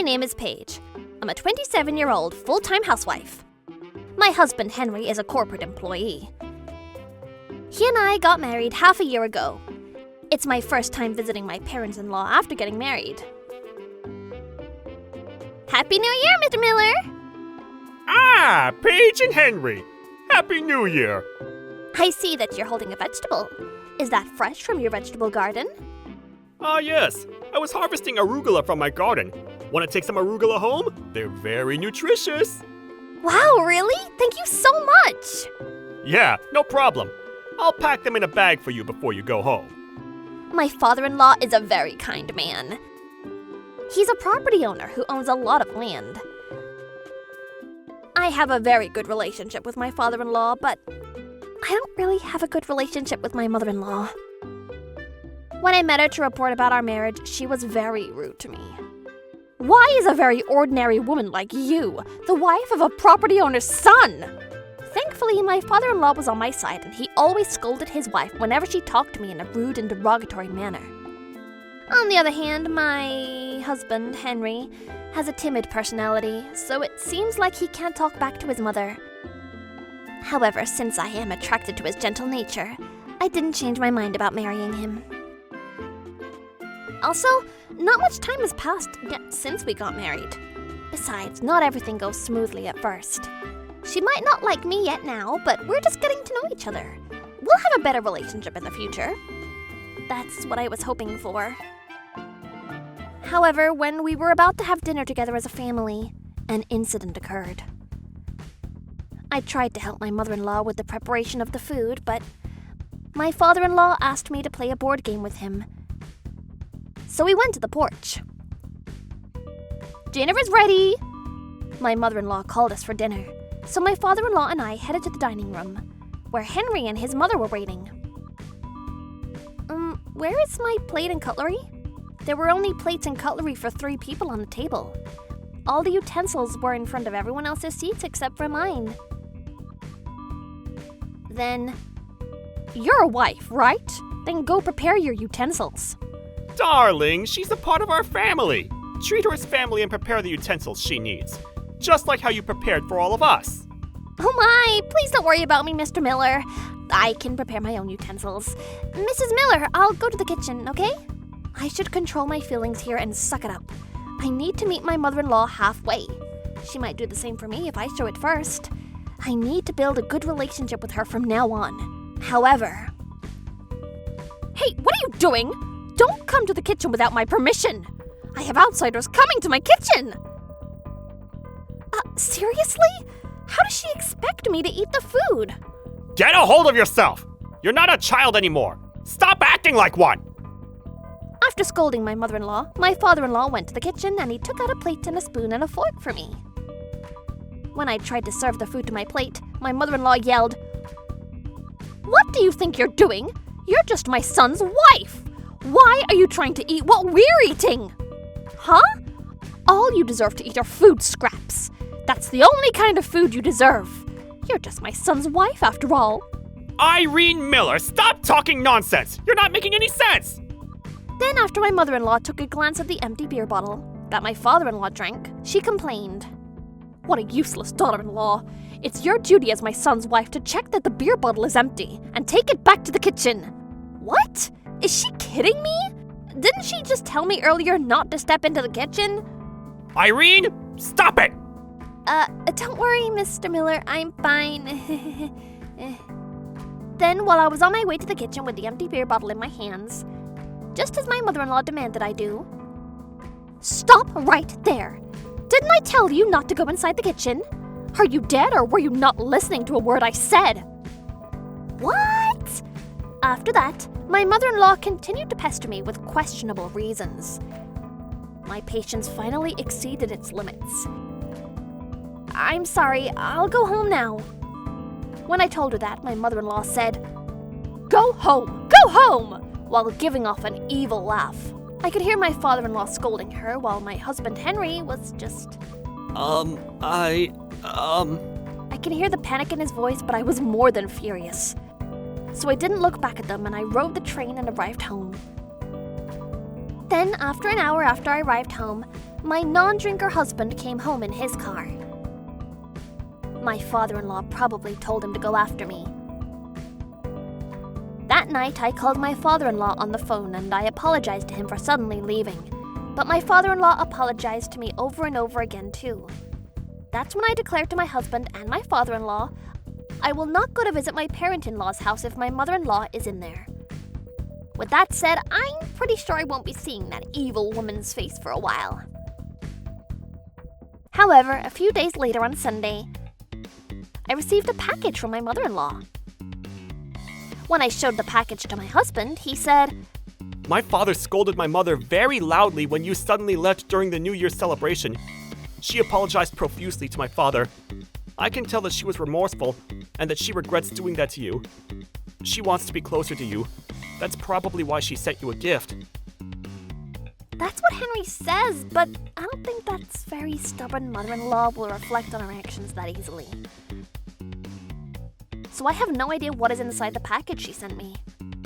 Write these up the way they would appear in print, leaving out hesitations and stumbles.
name is Paige. I'm a 27-year-old full-time housewife. My husband Henry is a corporate employee. He and I got married half a year ago. It's my first time visiting my parents-in-law after getting married. Happy New Year, Mr. Miller! Ah, Paige and Henry. Happy New Year. I see that you're holding a vegetable. Is that fresh from your vegetable garden? Ah, yes. I was harvesting arugula from my garden. Want to take some arugula home? They're very nutritious. Wow, really? Thank you so much! Yeah, no problem. I'll pack them in a bag for you before you go home. My father-in-law is a very kind man. He's a property owner who owns a lot of land. I have a very good relationship with my father-in-law, but I don't really have a good relationship with my mother-in-law. When I met her to report about our marriage, she was very rude to me. Why is a very ordinary woman like you the wife of a property owner's son? Thankfully, my father-in-law was on my side, and he always scolded his wife whenever she talked to me in a rude and derogatory manner. On the other hand, my husband, Henry, has a timid personality, so it seems like he can't talk back to his mother. However, since I am attracted to his gentle nature, I didn't change my mind about marrying him. Also, not much time has passed yet since we got married. Besides, not everything goes smoothly at first. She might not like me yet now, but we're just getting to know each other. We'll have a better relationship in the future. That's what I was hoping for. However, when we were about to have dinner together as a family, an incident occurred. I tried to help my mother-in-law with the preparation of the food, but my father-in-law asked me to play a board game with him. So we went to the porch. Dinner is ready! My mother-in-law called us for dinner, so my father-in-law and I headed to the dining room, where Henry and his mother were waiting. Where is my plate and cutlery? There were only plates and cutlery for 3 people on the table. All the utensils were in front of everyone else's seats except for mine. Then, you're a wife, right? Then go prepare your utensils. Darling, she's a part of our family. Treat her as family and prepare the utensils she needs. Just like how you prepared for all of us. Oh my, please don't worry about me, Mr. Miller. I can prepare my own utensils. Mrs. Miller, I'll go to the kitchen, okay? I should control my feelings here and suck it up. I need to meet my mother-in-law halfway. She might do the same for me if I show it first. I need to build a good relationship with her from now on. However... Hey, what are you doing? Don't come to the kitchen without my permission. I have outsiders coming to my kitchen. Seriously? How does she expect me to eat the food? Get a hold of yourself! You're not a child anymore. Stop acting like one! After scolding my mother-in-law, my father-in-law went to the kitchen and he took out a plate and a spoon and a fork for me. When I tried to serve the food to my plate, my mother-in-law yelled, "What do you think you're doing? You're just my son's wife! Why are you trying to eat what we're eating? Huh? All you deserve to eat are food scraps. That's the only kind of food you deserve. You're just my son's wife after all." Irene Miller, stop talking nonsense! You're not making any sense! Then after my mother-in-law took a glance at the empty beer bottle that my father-in-law drank, she complained. "What a useless daughter-in-law. It's your duty as my son's wife to check that the beer bottle is empty and take it back to the kitchen." What? Is she kidding me? Didn't she just tell me earlier not to step into the kitchen? Irene, stop it! Don't worry, Mr. Miller, I'm fine. Then, while I was on my way to the kitchen with the empty beer bottle in my hands, just as my mother-in-law demanded I do, "Stop right there! Didn't I tell you not to go inside the kitchen? Are you dead or were you not listening to a word I said?" What? After that, my mother-in-law continued to pester me with questionable reasons. My patience finally exceeded its limits. "I'm sorry, I'll go home now." When I told her that, my mother-in-law said, "Go home! Go home!" while giving off an evil laugh. I could hear my father-in-law scolding her while my husband Henry was just... I can hear the panic in his voice, but I was more than furious. So I didn't look back at them and I rode the train and arrived home. Then, after an hour after I arrived home, my non-drinker husband came home in his car. My father-in-law probably told him to go after me. That night, I called my father-in-law on the phone and I apologized to him for suddenly leaving. But my father-in-law apologized to me over and over again too. That's when I declared to my husband and my father-in-law, I will not go to visit my parent-in-law's house if my mother-in-law is in there. With that said, I'm pretty sure I won't be seeing that evil woman's face for a while. However, a few days later on Sunday, I received a package from my mother-in-law. When I showed the package to my husband, he said, My father scolded my mother very loudly when you suddenly left during the New Year's celebration. She apologized profusely to my father. I can tell that she was remorseful and that she regrets doing that to you. She wants to be closer to you. That's probably why she sent you a gift. That's what Henry says, but I don't think that's very stubborn mother-in-law will reflect on her actions that easily. So I have no idea what is inside the package she sent me.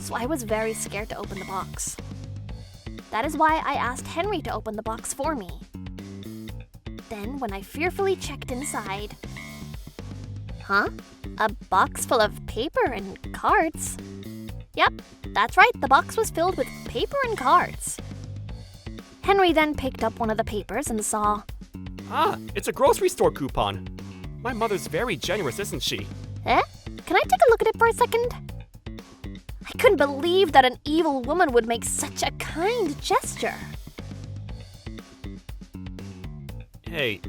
So I was very scared to open the box. That is why I asked Henry to open the box for me. Then, when I fearfully checked inside... Huh? A box full of paper and cards? Yep, that's right, the box was filled with paper and cards. Henry then picked up one of the papers and saw... Ah, it's a grocery store coupon. My mother's very generous, isn't she? Eh? Can I take a look at it for a second? I couldn't believe that an evil woman would make such a kind gesture. Hey,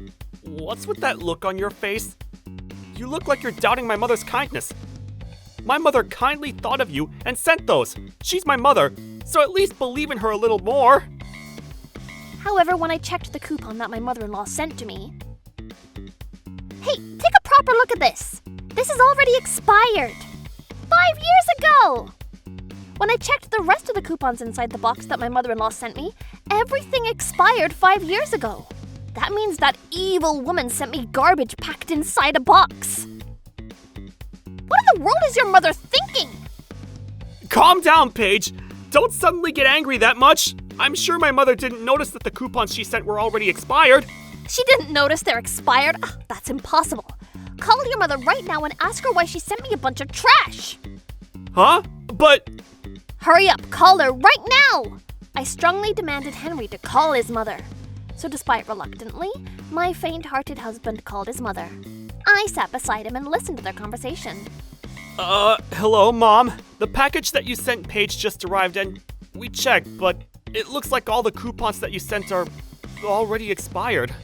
what's with that look on your face? You look like you're doubting my mother's kindness. My mother kindly thought of you and sent those. She's my mother, so at least believe in her a little more. However, when I checked the coupon that my mother-in-law sent to me... Hey, take a proper look at this. This is already expired. 5 years ago! When I checked the rest of the coupons inside the box that my mother-in-law sent me, everything expired 5 years ago. That means that evil woman sent me garbage packed inside a box. What in the world is your mother thinking? Calm down, Paige. Don't suddenly get angry that much. I'm sure my mother didn't notice that the coupons she sent were already expired. She didn't notice they're expired? Ugh, that's impossible. Call your mother right now and ask her why she sent me a bunch of trash. Huh? But... Hurry up, call her right now! I strongly demanded Henry to call his mother. So despite reluctantly, my faint-hearted husband called his mother. I sat beside him and listened to their conversation. Hello, Mom. The package that you sent Paige just arrived and we checked, but it looks like all the coupons that you sent are already expired.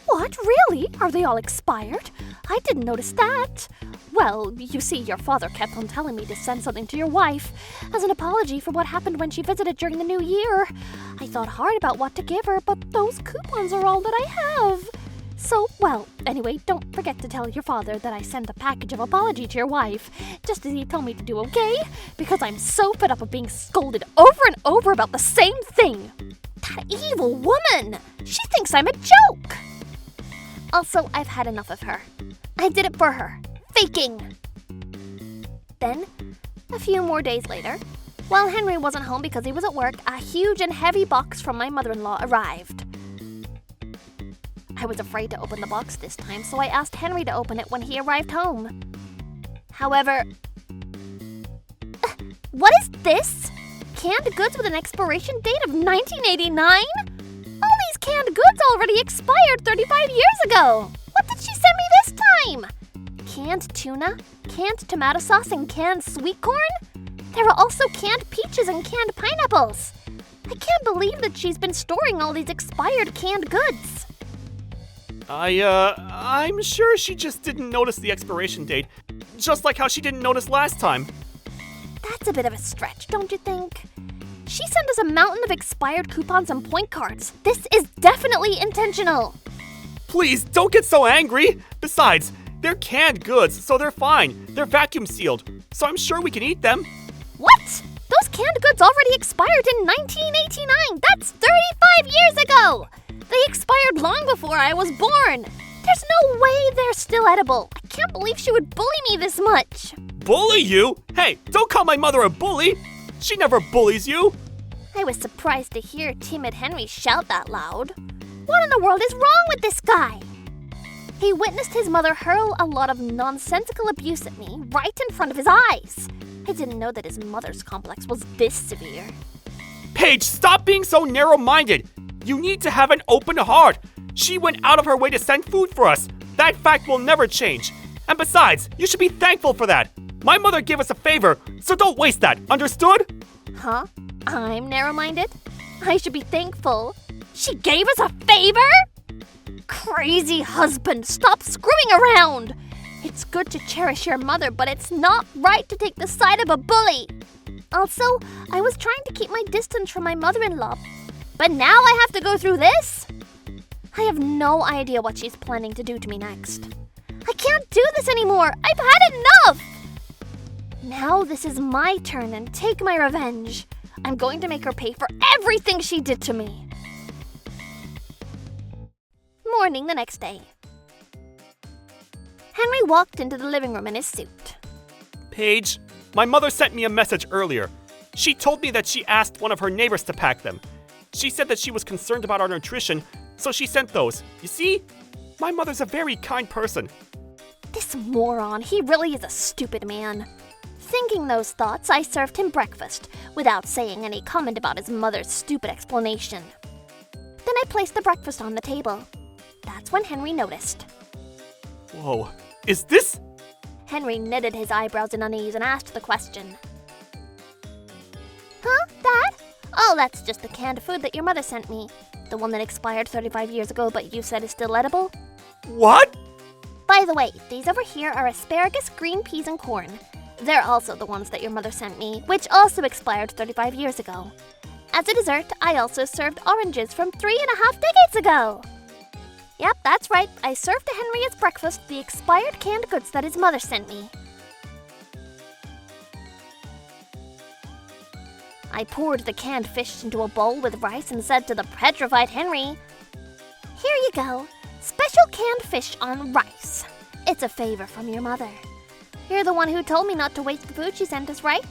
What, really? Are they all expired? I didn't notice that. Well, you see, your father kept on telling me to send something to your wife as an apology for what happened when she visited during the new year. I thought hard about what to give her, but those coupons are all that I have. So, well, anyway, don't forget to tell your father that I sent a package of apology to your wife, just as he told me to do, okay? Because I'm so fed up of being scolded over and over about the same thing. That evil woman! She thinks I'm a joke! Also, I've had enough of her. I did it for her. Faking! Then, a few more days later, while Henry wasn't home because he was at work, a huge and heavy box from my mother-in-law arrived. I was afraid to open the box this time, so I asked Henry to open it when he arrived home. However... what is this? Canned goods with an expiration date of 1989? All these canned goods already expired 35 years ago! What did she send me this time? Canned tuna, canned tomato sauce, and canned sweet corn? There are also canned peaches and canned pineapples. I can't believe that she's been storing all these expired canned goods. I'm sure she just didn't notice the expiration date, just like how she didn't notice last time. That's a bit of a stretch, don't you think? She sent us a mountain of expired coupons and point cards. This is definitely intentional. Please, don't get so angry. Besides, they're canned goods, so they're fine. They're vacuum sealed, so I'm sure we can eat them. What? Those canned goods already expired in 1989. That's 35 years ago. They expired long before I was born. There's no way they're still edible. I can't believe she would bully me this much. Bully you? Hey, don't call my mother a bully. She never bullies you. I was surprised to hear timid Henry shout that loud. What in the world is wrong with this guy? He witnessed his mother hurl a lot of nonsensical abuse at me right in front of his eyes. I didn't know that his mother's complex was this severe. Paige, stop being so narrow-minded. You need to have an open heart. She went out of her way to send food for us. That fact will never change. And besides, you should be thankful for that. My mother gave us a favor, so don't waste that, understood? Huh? I'm narrow-minded? I should be thankful. She gave us a favor? Crazy husband, stop screwing around! It's good to cherish your mother, but it's not right to take the side of a bully. Also, I was trying to keep my distance from my mother-in-law, but now I have to go through this? I have no idea what she's planning to do to me next. I can't do this anymore! I've had enough! Now this is my turn and take my revenge. I'm going to make her pay for everything she did to me. Morning the next day. Henry walked into the living room in his suit. Paige, my mother sent me a message earlier. She told me that she asked one of her neighbors to pack them. She said that she was concerned about our nutrition, so she sent those. You see? My mother's a very kind person. This moron, he really is a stupid man. Thinking those thoughts, I served him breakfast, without saying any comment about his mother's stupid explanation. Then I placed the breakfast on the table. That's when Henry noticed. Whoa, is this? Henry knitted his eyebrows in unease and asked the question. Huh, Dad? Oh, that's just the canned food that your mother sent me. The one that expired 35 years ago, but you said is still edible? What? By the way, these over here are asparagus, green peas, and corn. They're also the ones that your mother sent me, which also expired 35 years ago. As a dessert, I also served oranges from 3.5 decades ago. Yep, that's right. I served to Henry as breakfast the expired canned goods that his mother sent me. I poured the canned fish into a bowl with rice and said to the petrified Henry, "Here you go. Special canned fish on rice. It's a favor from your mother. You're the one who told me not to waste the food she sent us, right?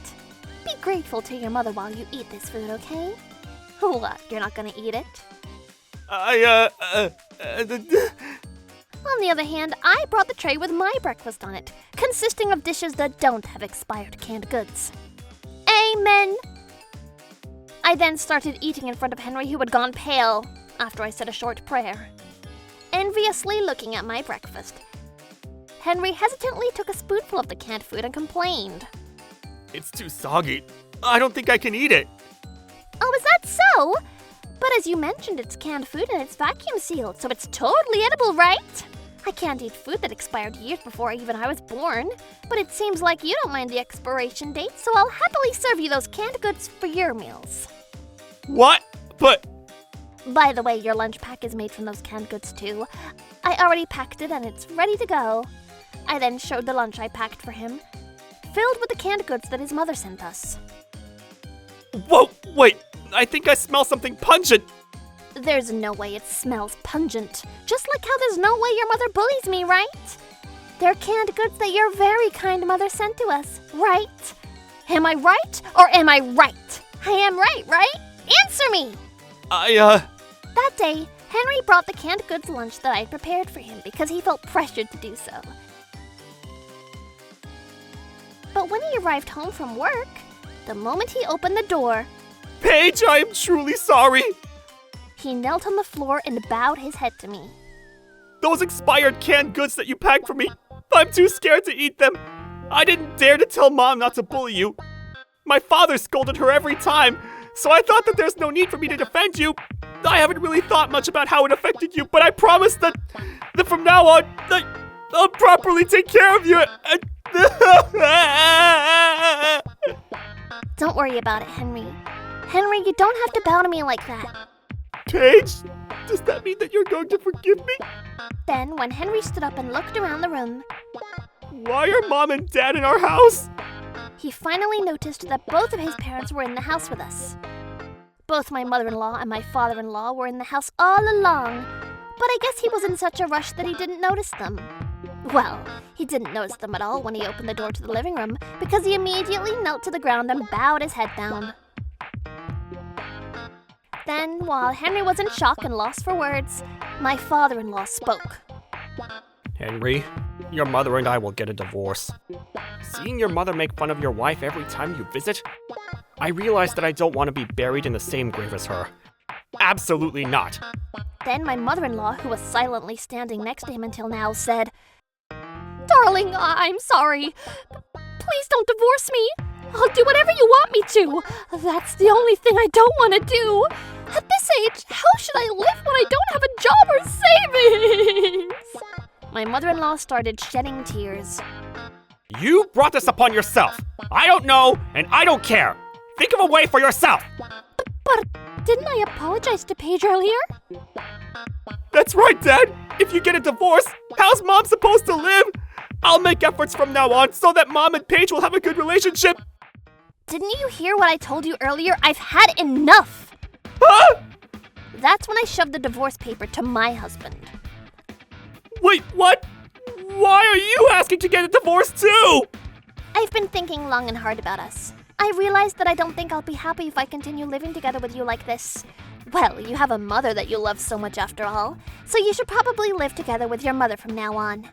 Be grateful to your mother while you eat this food, okay?" What, you're not gonna eat it? On the other hand, I brought the tray with my breakfast on it, consisting of dishes that don't have expired canned goods. Amen! I then started eating in front of Henry, who had gone pale, after I said a short prayer. Enviously looking at my breakfast, Henry hesitantly took a spoonful of the canned food and complained. It's too soggy. I don't think I can eat it. Oh, is that so? But as you mentioned, it's canned food and it's vacuum sealed, so it's totally edible, right? I can't eat food that expired years before even I was born. But it seems like you don't mind the expiration date, so I'll happily serve you those canned goods for your meals. What? But... By the way, your lunch pack is made from those canned goods too. I already packed it and it's ready to go. I then showed the lunch I packed for him, filled with the canned goods that his mother sent us. Whoa, wait, I think I smell something pungent. There's no way it smells pungent. Just like how there's no way your mother bullies me, right? They're canned goods that your very kind mother sent to us, right? Am I right or am I right? I am right? Answer me! That day, Henry brought the canned goods lunch that I had prepared for him because he felt pressured to do so. But when he arrived home from work, the moment he opened the door, Paige, I am truly sorry. He knelt on the floor and bowed his head to me. Those expired canned goods that you packed for me, I'm too scared to eat them. I didn't dare to tell Mom not to bully you. My father scolded her every time, so I thought that there's no need for me to defend you. I haven't really thought much about how it affected you, but I promise that from now on, I'll properly take care of you. Don't worry about it, Henry. Henry, you don't have to bow to me like that. Paige, does that mean that you're going to forgive me? Then, when Henry stood up and looked around the room, why are Mom and Dad in our house? He finally noticed that both of his parents were in the house with us. Both my mother-in-law and my father-in-law were in the house all along, but I guess he was in such a rush that he didn't notice them. Well, he didn't notice them at all when he opened the door to the living room, because he immediately knelt to the ground and bowed his head down. Then, while Henry was in shock and lost for words, my father-in-law spoke. Henry, your mother and I will get a divorce. Seeing your mother make fun of your wife every time you visit, I realize that I don't want to be buried in the same grave as her. Absolutely not. Then my mother-in-law, who was silently standing next to him until now, said, Darling, I'm sorry. Please don't divorce me. I'll do whatever you want me to. That's the only thing I don't want to do. At this age, how should I live when I don't have a job or savings? My mother-in-law started shedding tears. You brought this upon yourself. I don't know, and I don't care. Think of a way for yourself. But didn't I apologize to Paige earlier? That's right, Dad. If you get a divorce, how's Mom supposed to live? I'll make efforts from now on so that Mom and Paige will have a good relationship. Didn't you hear what I told you earlier? I've had enough. Huh? That's when I shoved the divorce paper to my husband. Wait, what? Why are you asking to get a divorce too? I've been thinking long and hard about us. I realized that I don't think I'll be happy if I continue living together with you like this. Well, you have a mother that you love so much after all, so you should probably live together with your mother from now on.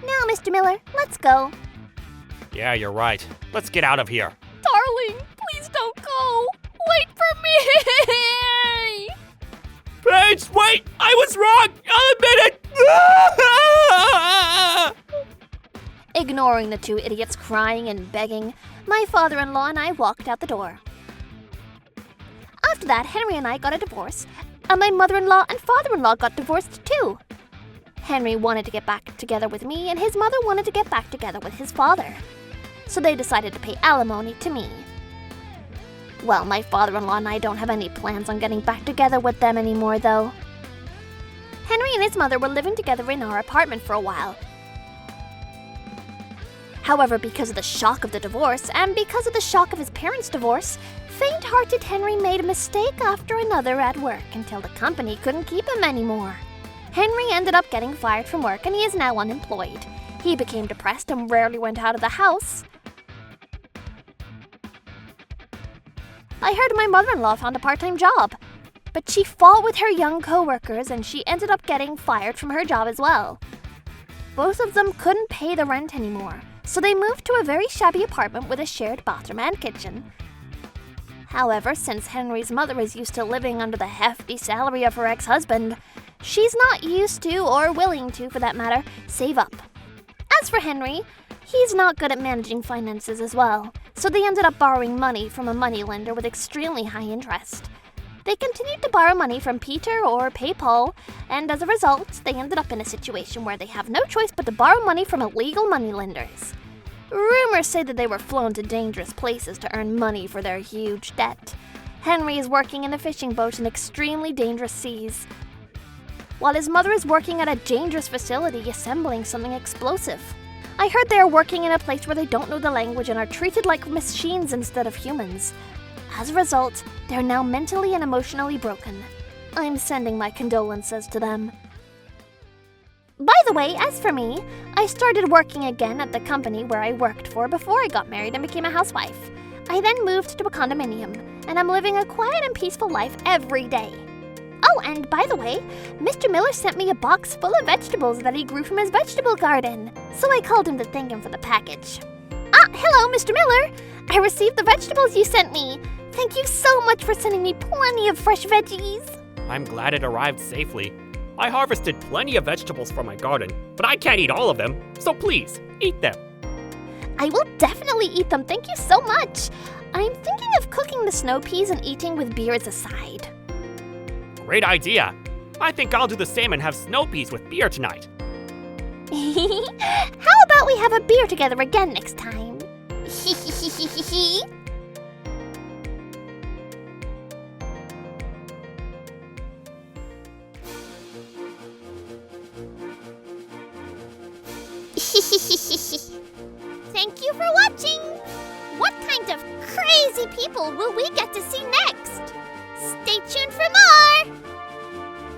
Now, Mr. Miller, let's go. Yeah, you're right. Let's get out of here. Darling, please don't go. Wait for me. Paige, wait! I was wrong! I'll admit it! Ignoring the two idiots crying and begging, my father-in-law and I walked out the door. After that, Henry and I got a divorce, and my mother-in-law and father-in-law got divorced too. Henry wanted to get back together with me, and his mother wanted to get back together with his father. So they decided to pay alimony to me. Well, my father-in-law and I don't have any plans on getting back together with them anymore, though. Henry and his mother were living together in our apartment for a while. However, because of the shock of the divorce, and because of the shock of his parents' divorce, faint-hearted Henry made a mistake after another at work until the company couldn't keep him anymore. Henry ended up getting fired from work, and he is now unemployed. He became depressed and rarely went out of the house. I heard my mother-in-law found a part-time job, but she fought with her young co-workers and she ended up getting fired from her job as well. Both of them couldn't pay the rent anymore, so they moved to a very shabby apartment with a shared bathroom and kitchen. However, since Henry's mother is used to living under the hefty salary of her ex-husband, she's not used to, or willing to, for that matter, save up. As for Henry, he's not good at managing finances as well, so they ended up borrowing money from a moneylender with extremely high interest. They continued to borrow money from Peter or PayPal, and as a result, they ended up in a situation where they have no choice but to borrow money from illegal moneylenders. Rumors say that they were flown to dangerous places to earn money for their huge debt. Henry is working in a fishing boat in extremely dangerous seas, while his mother is working at a dangerous facility assembling something explosive. I heard they are working in a place where they don't know the language and are treated like machines instead of humans. As a result, they're now mentally and emotionally broken. I'm sending my condolences to them. By the way, as for me, I started working again at the company where I worked for before I got married and became a housewife. I then moved to a condominium, and I'm living a quiet and peaceful life every day. Oh, and by the way, Mr. Miller sent me a box full of vegetables that he grew from his vegetable garden, so I called him to thank him for the package. Hello, Mr. Miller! I received the vegetables you sent me. Thank you so much for sending me plenty of fresh veggies. I'm glad it arrived safely. I harvested plenty of vegetables from my garden, but I can't eat all of them, so please, eat them. I will definitely eat them, thank you so much. I'm thinking of cooking the snow peas and eating with beer as a side. Great idea. I think I'll do the same and have snow peas with beer tonight. How about we have a beer together again next time? Thank you for watching! What kind of crazy people will we get to see next? Stay tuned for more!